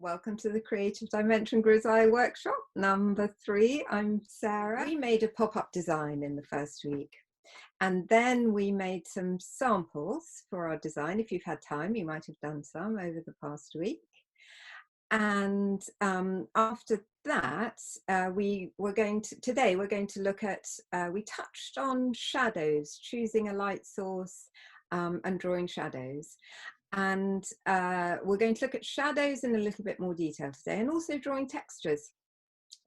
Welcome to the Creative Dimension Grisaille workshop number 3. I'm Sarah. We made a pop-up design in the first week, and then we made some samples for our design. If you've had time, you might have done some over the past week. And after that, today we're going to look at, we touched on shadows, choosing a light source and drawing shadows. And we're going to look at shadows in a little bit more detail today, and also drawing textures.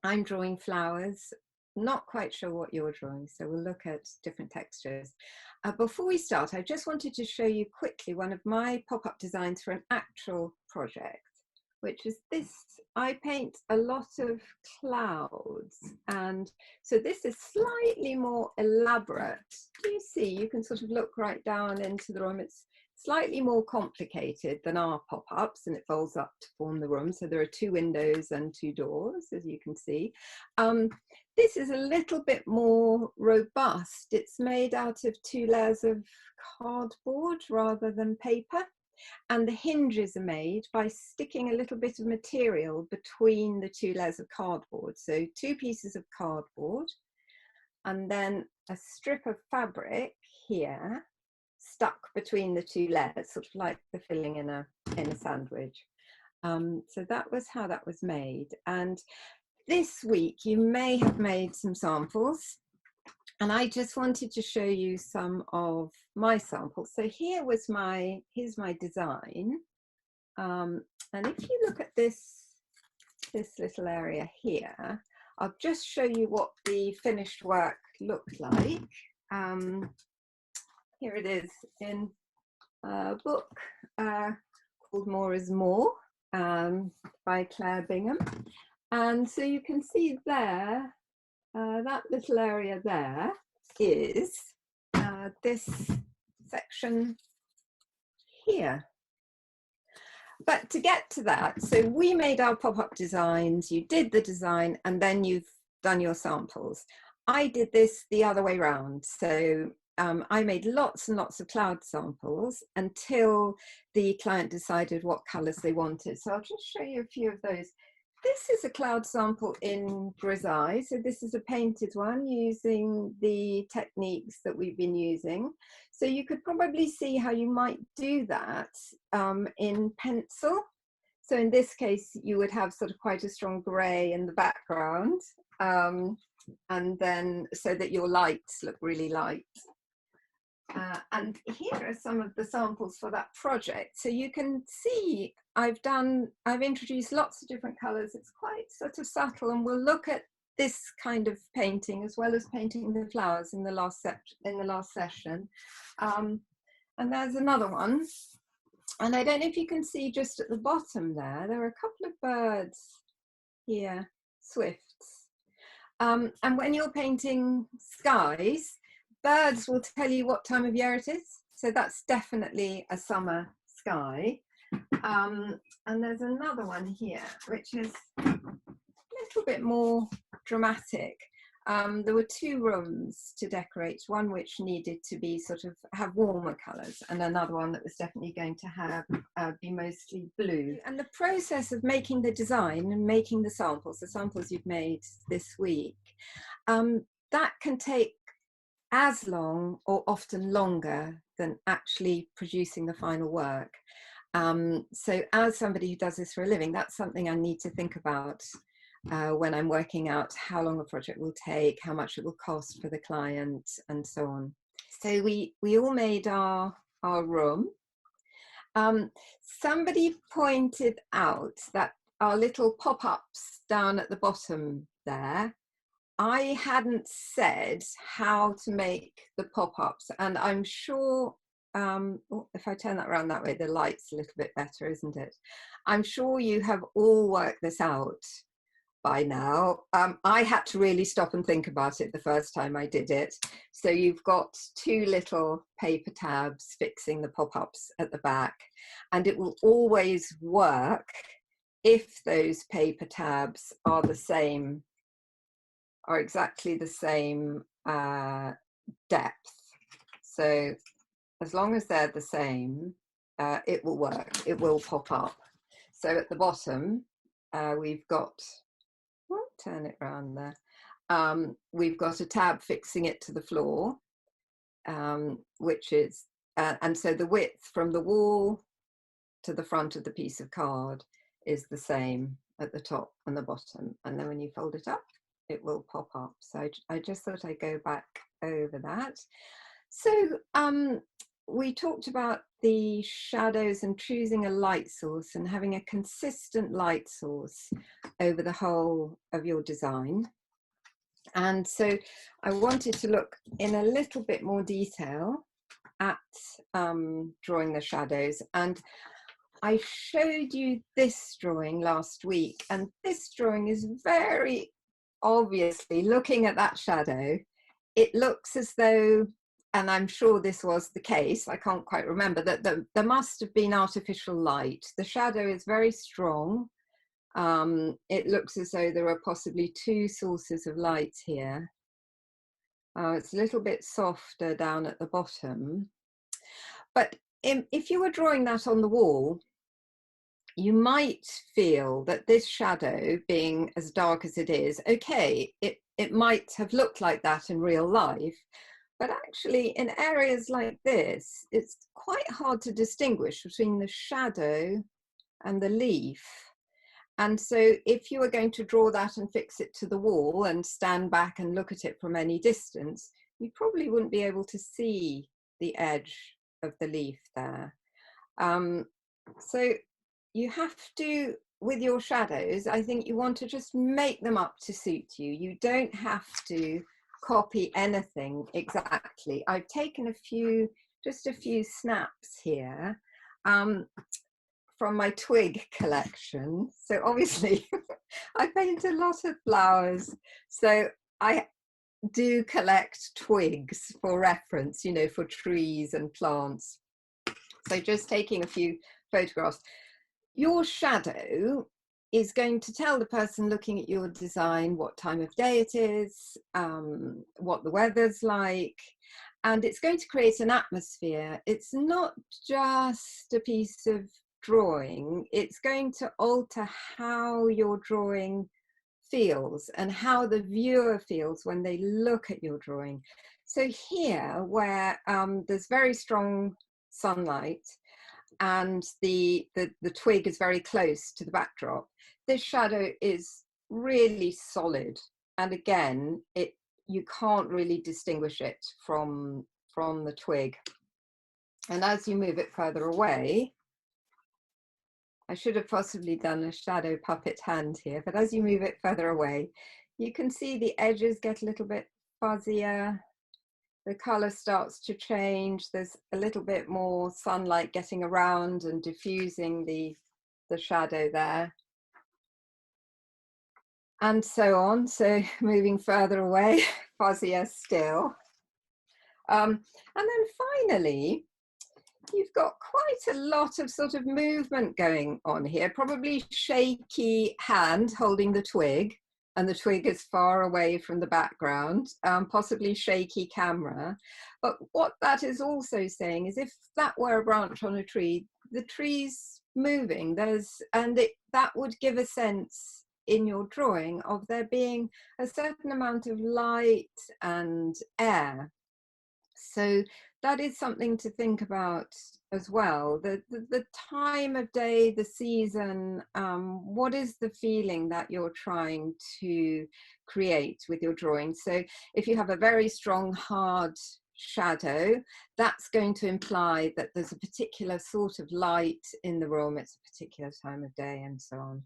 I'm drawing flowers, not quite sure what you're drawing, so we'll look at different textures. Before we start, I just wanted to show you quickly one of my pop-up designs for an actual project, which is this. I paint a lot of clouds, and so this is slightly more elaborate. Do you see? You can sort of look right down into the room. It's slightly more complicated than our pop-ups, and it folds up to form the room. So there are 2 windows and 2 doors, as you can see. This is a little bit more robust. It's made out of 2 layers of cardboard rather than paper. And the hinges are made by sticking a little bit of material between the 2 layers of cardboard. So 2 pieces of cardboard, and then a strip of fabric here stuck between the 2 layers, sort of like the filling in a sandwich. So that was how that was made. And this week you may have made some samples, and I just wanted to show you some of my samples. So here's my design. And if you look at this little area here, I'll just show you what the finished work looked like. Here it is in a book called More is More by Claire Bingham. And so you can see there, that little area there is this section here. But to get to that, so we made our pop-up designs, you did the design, and then you've done your samples. I did this the other way around. So I made lots and lots of cloud samples until the client decided what colours they wanted. So I'll just show you a few of those. This is a cloud sample in Grisaille. So this is a painted one using the techniques that we've been using. So you could probably see how you might do that in pencil. So in this case, you would have sort of quite a strong grey in the background, and then so that your lights look really light. And here are some of the samples for that project. So you can see I've introduced lots of different colours. It's quite sort of subtle, and we'll look at this kind of painting as well as painting the flowers in the last session. And there's another one. And I don't know if you can see just at the bottom there are a couple of birds here, swifts. And when you're painting skies, birds will tell you what time of year it is. So that's definitely a summer sky. And there's another one here, which is a little bit more dramatic. There were 2 rooms to decorate, one which needed to be have warmer colours, and another one that was definitely going to have be mostly blue. And the process of making the design and making the samples you've made this week, that can take as long or often longer than actually producing the final work. So as somebody who does this for a living, that's something I need to think about when I'm working out how long a project will take, how much it will cost for the client, and so on. So we all made our room. Somebody pointed out that our little pop-ups down at the bottom there, I hadn't said how to make the pop-ups, and I'm sure, if I turn that around that way, the light's a little bit better, isn't it? I'm sure you have all worked this out by now. I had to really stop and think about it the first time I did it. So you've got 2 little paper tabs fixing the pop-ups at the back, and it will always work if those paper tabs are exactly the same depth. So as long as they're the same, it will work, it will pop up. So at the bottom, we've got, well, turn it around there. We've got a tab fixing it to the floor, which is, and so the width from the wall to the front of the piece of card is the same at the top and the bottom. And then when you fold it up, it will pop up. So I just thought I'd go back over that. So we talked about the shadows and choosing a light source and having a consistent light source over the whole of your design. And so I wanted to look in a little bit more detail at drawing the shadows. And I showed you this drawing last week, and this drawing is very obviously, looking at that shadow, it looks as though, and I'm sure this was the case, I can't quite remember, that there must have been artificial light. The shadow is very strong. It looks as though there are possibly two sources of light here. It's a little bit softer down at the bottom. But if you were drawing that on the wall, you might feel that this shadow, being as dark as it is, okay, it might have looked like that in real life, but actually in areas like this, it's quite hard to distinguish between the shadow and the leaf. And so if you were going to draw that and fix it to the wall and stand back and look at it from any distance, you probably wouldn't be able to see the edge of the leaf there. So you have to, with your shadows, I think you want to just make them up to suit you. You don't have to copy anything exactly. I've taken just a few snaps here from my twig collection. So obviously I paint a lot of flowers. So I do collect twigs for reference, you know, for trees and plants. So just taking a few photographs. Your shadow is going to tell the person looking at your design what time of day it is, what the weather's like, and it's going to create an atmosphere. It's not just a piece of drawing, it's going to alter how your drawing feels and how the viewer feels when they look at your drawing. So here, where there's very strong sunlight, and the twig is very close to the backdrop, this shadow is really solid, and again you can't really distinguish it from the twig. And as you move it further away, I should have possibly done a shadow puppet hand here, but as you move it further away, you can see the edges get a little bit fuzzier. The color starts to change. There's a little bit more sunlight getting around and diffusing the shadow there. And so on. So moving further away, fuzzier still. And then finally, you've got quite a lot of sort of movement going on here, probably shaky hand holding the twig, and the twig is far away from the background, possibly shaky camera. But what that is also saying is if that were a branch on a tree, the tree's moving, that would give a sense in your drawing of there being a certain amount of light and air. So that is something to think about as well. The time of day, the season, what is the feeling that you're trying to create with your drawing? So if you have a very strong, hard shadow, that's going to imply that there's a particular sort of light in the room, it's a particular time of day, and so on.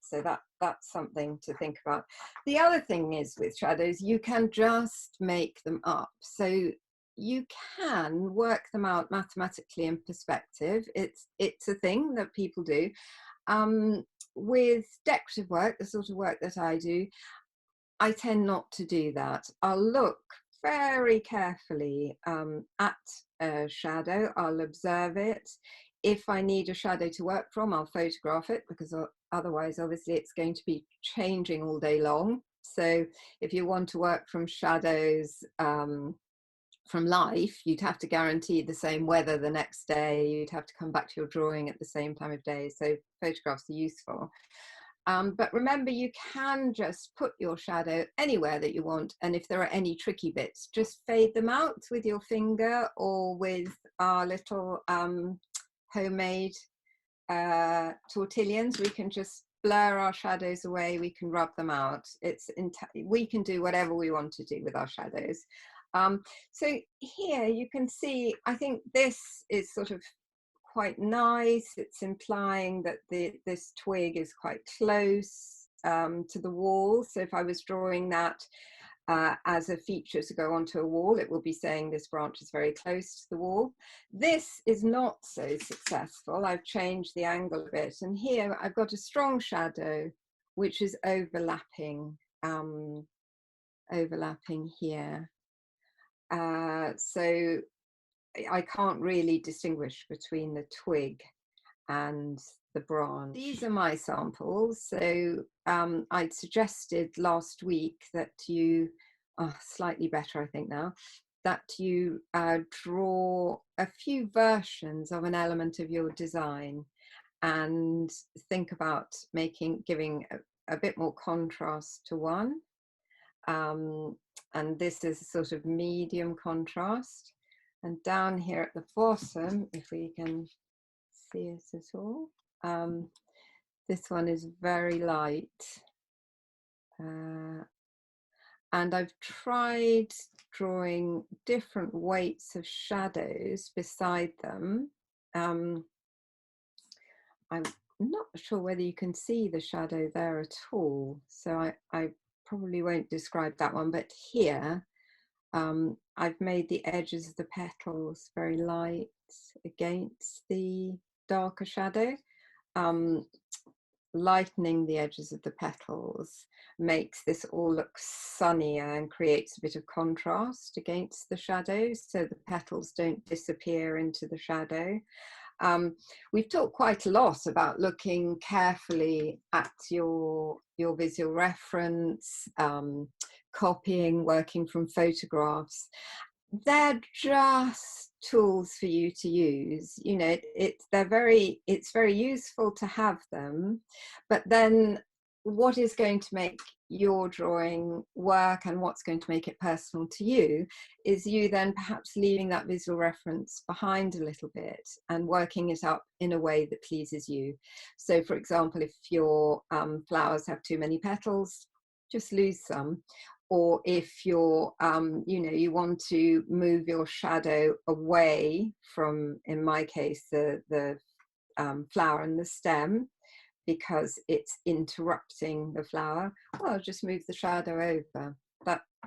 So that's something to think about. The other thing is with shadows, you can just make them up. So you can work them out mathematically in perspective. It's a thing that people do. With decorative work, the sort of work that I do, I tend not to do that. I'll look very carefully at a shadow, I'll observe it. If I need a shadow to work from, I'll photograph it, because otherwise obviously it's going to be changing all day long. So if you want to work from shadows from life, you'd have to guarantee the same weather the next day. You'd have to come back to your drawing at the same time of day. So photographs are useful. But remember, you can just put your shadow anywhere that you want. And if there are any tricky bits, just fade them out with your finger or with our little homemade tortillions. We can just blur our shadows away. We can rub them out. We can do whatever we want to do with our shadows. So here you can see, I think this is sort of quite nice. It's implying that this twig is quite close to the wall. So if I was drawing that as a feature to go onto a wall, it will be saying this branch is very close to the wall. This is not so successful. I've changed the angle a bit, and here I've got a strong shadow which is overlapping here. So I can't really distinguish between the twig and the branch. These are my samples. So I'd suggested last week that you, slightly better I think now, that you draw a few versions of an element of your design and think about giving a bit more contrast to one. And this is a sort of medium contrast. And down here at the bottom, if we can see it at all, this one is very light. And I've tried drawing different weights of shadows beside them. I'm not sure whether you can see the shadow there at all, so I probably won't describe that one, but here I've made the edges of the petals very light against the darker shadow. Lightening the edges of the petals makes this all look sunnier and creates a bit of contrast against the shadows, so the petals don't disappear into the shadow. We've talked quite a lot about looking carefully at your visual reference, copying, working from photographs. They're just tools for you to use. You know, it's very useful to have them, but then what is going to make your drawing work and what's going to make it personal to you is you then perhaps leaving that visual reference behind a little bit and working it up in a way that pleases you. So for example, if your flowers have too many petals, just lose some. Or if you're, you want to move your shadow away from, in my case, the flower and the stem, because it's interrupting the flower, well, just move the shadow over.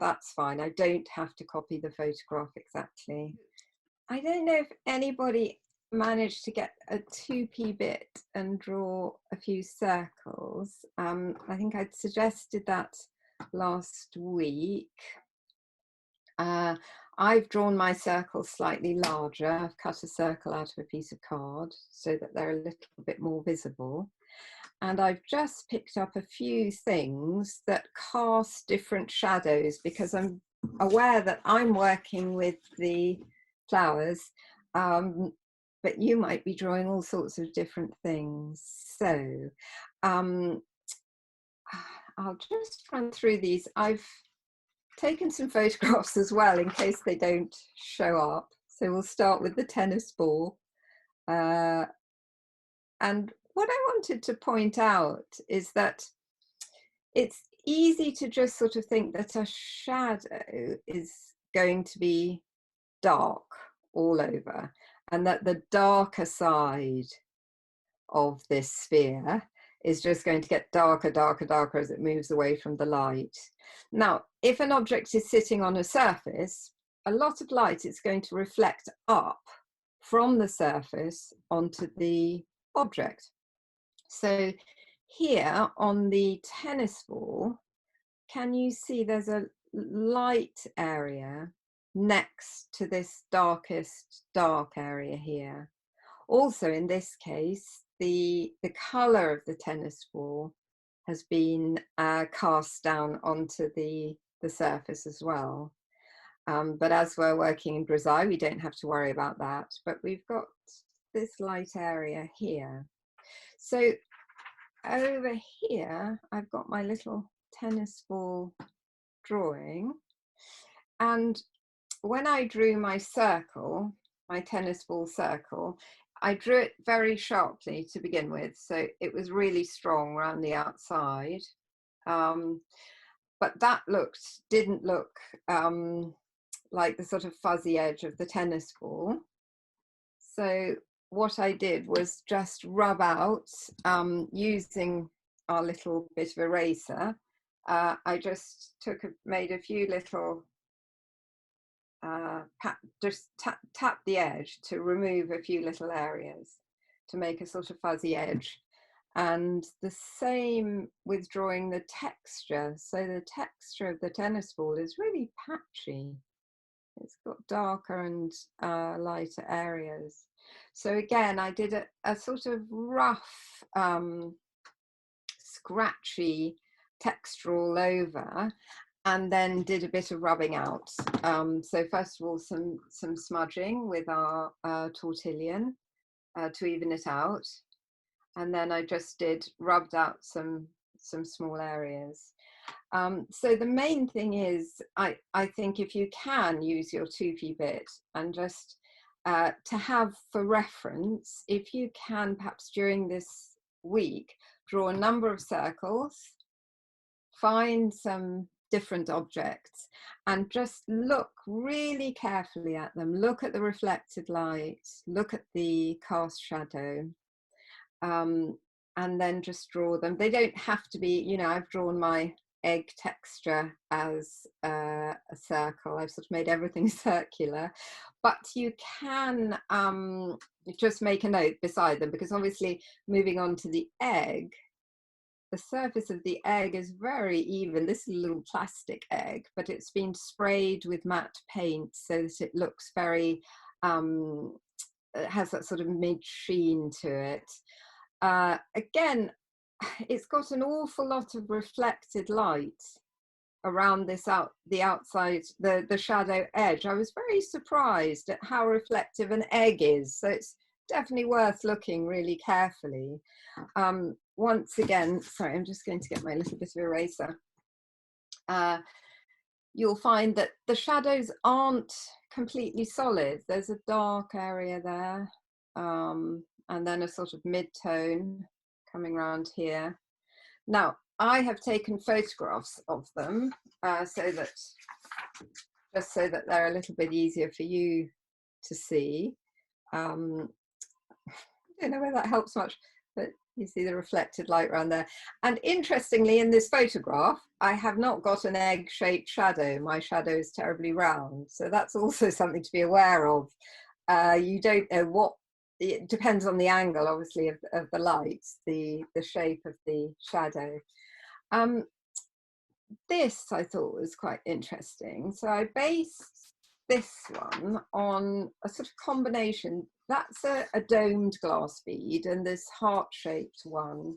That's fine. I don't have to copy the photograph exactly. I don't know if anybody managed to get a 2p bit and draw a few circles. I think I'd suggested that last week. I've drawn my circles slightly larger. I've cut a circle out of a piece of card so that they're a little bit more visible. And I've just picked up a few things that cast different shadows, because I'm aware that I'm working with the flowers, but you might be drawing all sorts of different things. So I'll just run through these. I've taken some photographs as well in case they don't show up. So we'll start with the tennis ball. And what I wanted to point out is that it's easy to just sort of think that a shadow is going to be dark all over, and that the darker side of this sphere is just going to get darker, darker, darker as it moves away from the light. Now, if an object is sitting on a surface, a lot of light is going to reflect up from the surface onto the object. So here on the tennis ball, can you see there's a light area next to this darkest dark area here? Also in this case, the color of the tennis ball has been cast down onto the surface as well. But as we're working in Grisaille, we don't have to worry about that. But we've got this light area here. So over here, I've got my little tennis ball drawing. And when I drew my circle, my tennis ball circle, I drew it very sharply to begin with. So it was really strong around the outside. But that didn't look like the sort of fuzzy edge of the tennis ball. So what I did was just rub out using our little bit of eraser. I just made a few little, tap the edge to remove a few little areas to make a sort of fuzzy edge. And the same with drawing the texture. So the texture of the tennis ball is really patchy. It's got darker and lighter areas. So again, I did a sort of rough, scratchy texture all over, and then did a bit of rubbing out. So first of all, some smudging with our tortillon to even it out. And then I just rubbed out some small areas. So the main thing is, I think if you can use your 2p bit and just to have for reference, if you can perhaps during this week, draw a number of circles, find some different objects and just look really carefully at them. Look at the reflected light, look at the cast shadow. And then just draw them. They don't have to be, you know, I've drawn my egg texture as a circle. I've sort of made everything circular, but you can just make a note beside them, because obviously moving on to the egg, the surface of the egg is very even. This is a little plastic egg, but it's been sprayed with matte paint so that it looks very, it has that sort of mid sheen to it. Again, it's got an awful lot of reflected light around the outside, the shadow edge. I was very surprised at how reflective an egg is. So it's definitely worth looking really carefully. Once again, sorry, I'm just going to get my little bit of eraser. You'll find that the shadows aren't completely solid. There's a dark area there. And then a sort of mid-tone coming around here. Now, I have taken photographs of them just so that they're a little bit easier for you to see. I don't know whether that helps much, but you see the reflected light around there. And interestingly, in this photograph, I have not got an egg-shaped shadow. My shadow is terribly round. So that's also something to be aware of. You don't know what, it depends on the angle, obviously, of the light, the shape of the shadow. This I thought was quite interesting. So I based this one on a sort of combination. That's a domed glass bead and this heart-shaped one.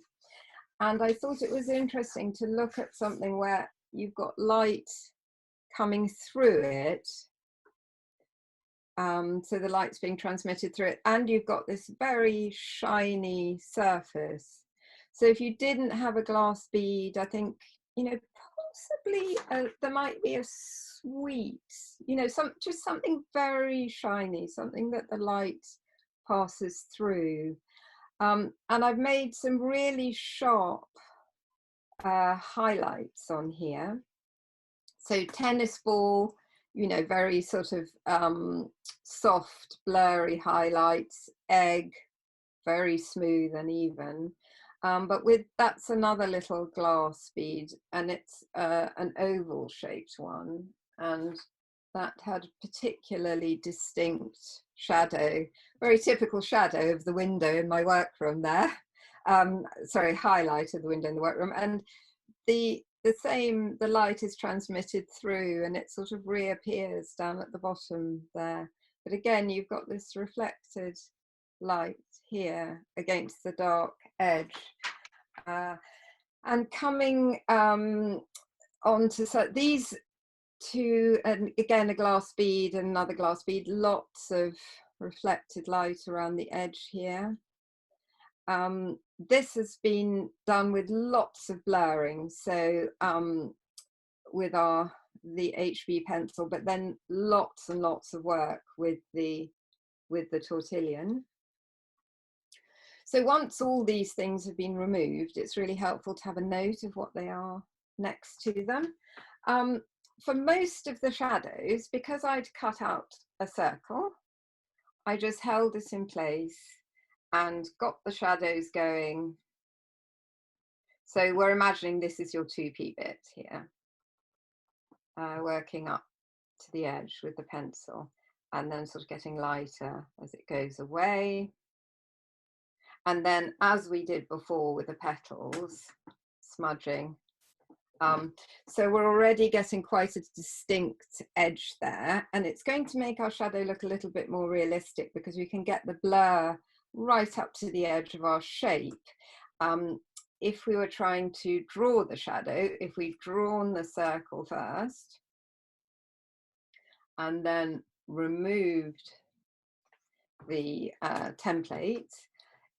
And I thought it was interesting to look at something where you've got light coming through it. So the light's being transmitted through it, and you've got this very shiny surface. So if you didn't have a glass bead, I think, you know, possibly there might be a sweet, you know, just something very shiny, something that the light passes through. And I've made some really sharp highlights on here. So tennis ball, you know, very sort of soft, blurry highlights, egg, very smooth and even. But that's another little glass bead, and it's an oval shaped one. And that had particularly distinct shadow, very typical shadow of the window in my workroom there. Sorry, highlight of the window in the workroom. And the light is transmitted through and it sort of reappears down at the bottom there. But again, you've got this reflected light here against the dark edge. And coming on to, so these to, and again, a glass bead and another glass bead, lots of reflected light around the edge here. This has been done with lots of blurring, so with the HB pencil, but then lots and lots of work with the tortillon. So once all these things have been removed, it's really helpful to have a note of what they are next to them. For most of the shadows, because I'd cut out a circle, I just held this in place and got the shadows going. So we're imagining this is your 2p bit here, working up to the edge with the pencil and then sort of getting lighter as it goes away. And then, as we did before with the petals, smudging. So we're already getting quite a distinct edge there, and it's going to make our shadow look a little bit more realistic because we can get the blur right up to the edge of our shape. If we were trying to draw the shadow, if we've drawn the circle first and then removed the template,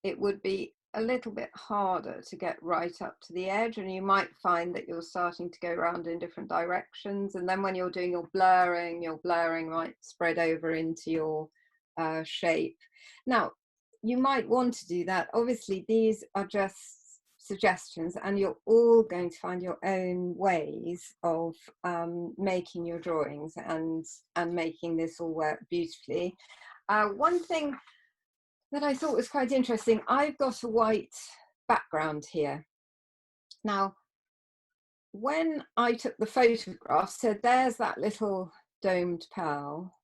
it would be a little bit harder to get right up to the edge, and you might find that you're starting to go around in different directions, and then when you're doing your blurring might spread over into your shape. Now, you might want to do that. Obviously, these are just suggestions, and you're all going to find your own ways of making your drawings and making this all work beautifully. One thing that I thought was quite interesting, I've got a white background here. Now, when I took the photograph, so there's that little domed pearl.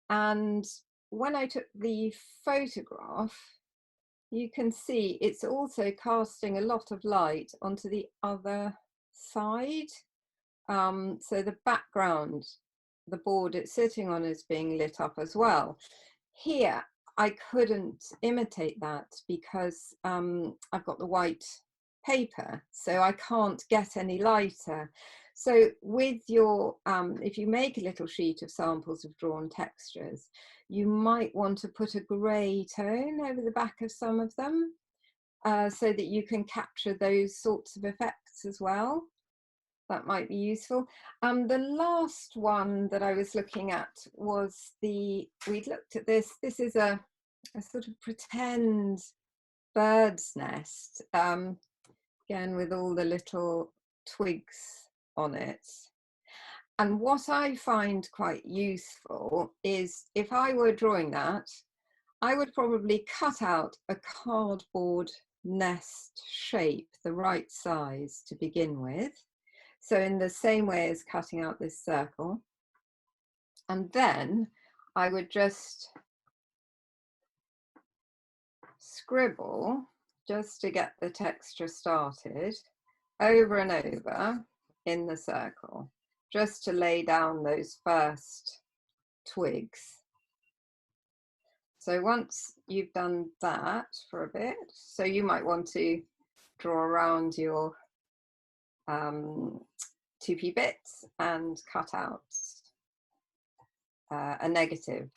And when I took the photograph, you can see it's also casting a lot of light onto the other side. So the background, the board it's sitting on, is being lit up as well. Here, I couldn't imitate that because I've got the white paper, so I can't get any lighter. So with your, if you make a little sheet of samples of drawn textures, you might want to put a grey tone over the back of some of them so that you can capture those sorts of effects as well. That might be useful. The last one that I was looking at was we'd looked at this is a sort of pretend bird's nest, again with all the little twigs on it. And what I find quite useful is if I were drawing that, I would probably cut out a cardboard nest shape, the right size to begin with. So in the same way as cutting out this circle, and then I would just scribble just to get the texture started over and over in the circle, just to lay down those first twigs. So once you've done that for a bit, so you might want to draw around your 2p bits and cut out a negative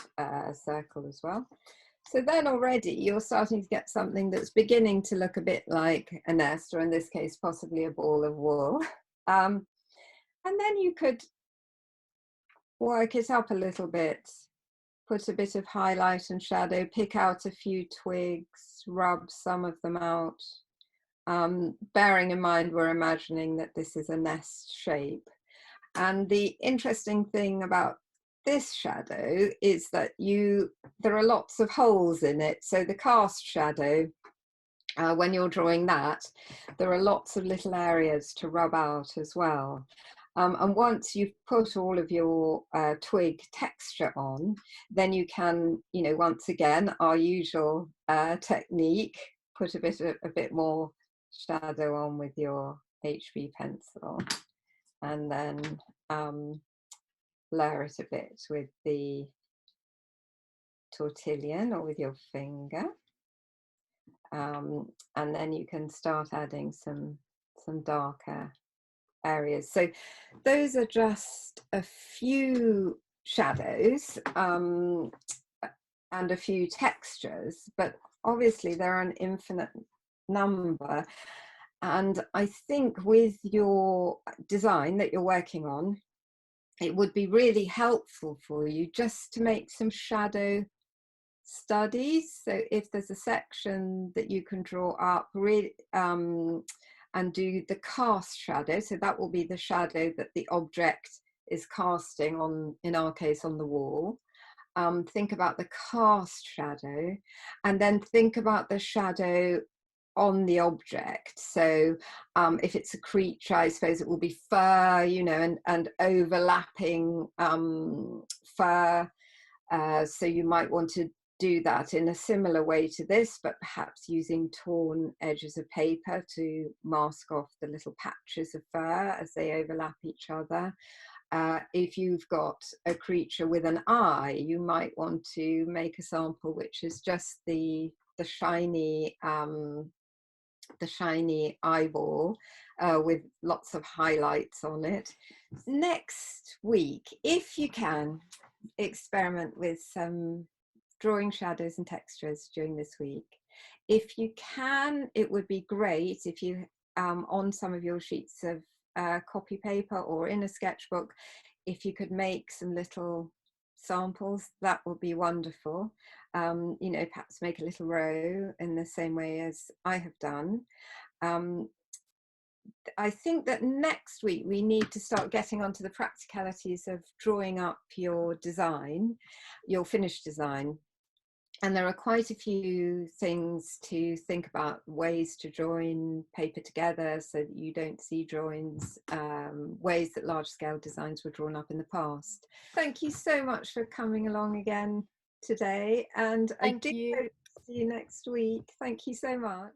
circle as well. So then already you're starting to get something that's beginning to look a bit like a nest, or in this case possibly a ball of wool. And then you could work it up a little bit, put a bit of highlight and shadow, pick out a few twigs, rub some of them out. Bearing in mind we're imagining that this is a nest shape. And the interesting thing about this shadow is that there are lots of holes in it. So the cast shadow, when you're drawing that, there are lots of little areas to rub out as well. And once you've put all of your twig texture on, then you can, once again, our usual technique, put a bit more shadow on with your HB pencil, and then blur it a bit with the tortillon or with your finger, and then you can start adding some darker areas. So those are just a few shadows and a few textures, but obviously there are an infinite number. And I think with your design that you're working on, it would be really helpful for you just to make some shadow studies. So if there's a section that you can draw up really and do the cast shadow, so that will be the shadow that the object is casting on, in our case, on the wall. Think about the cast shadow, and then think about the shadow on the object. So if it's a creature, I suppose it will be fur, you know, and overlapping fur. So you might want to do that in a similar way to this, but perhaps using torn edges of paper to mask off the little patches of fur as they overlap each other. If you've got a creature with an eye, you might want to make a sample which is just the shiny eyeball with lots of highlights on it. Next week, if you can, experiment with some drawing shadows and textures during this week. If you can, it would be great if you on some of your sheets of copy paper or in a sketchbook, if you could make some little samples, that would be wonderful. You know, perhaps make a little row in the same way as I have done. I think that next week we need to start getting onto the practicalities of drawing up your design, your finished design. And there are quite a few things to think about, ways to join paper together so that you don't see drawings, ways that large scale designs were drawn up in the past. Thank you so much for coming along again today. And I do hope to see you next week. Thank you so much.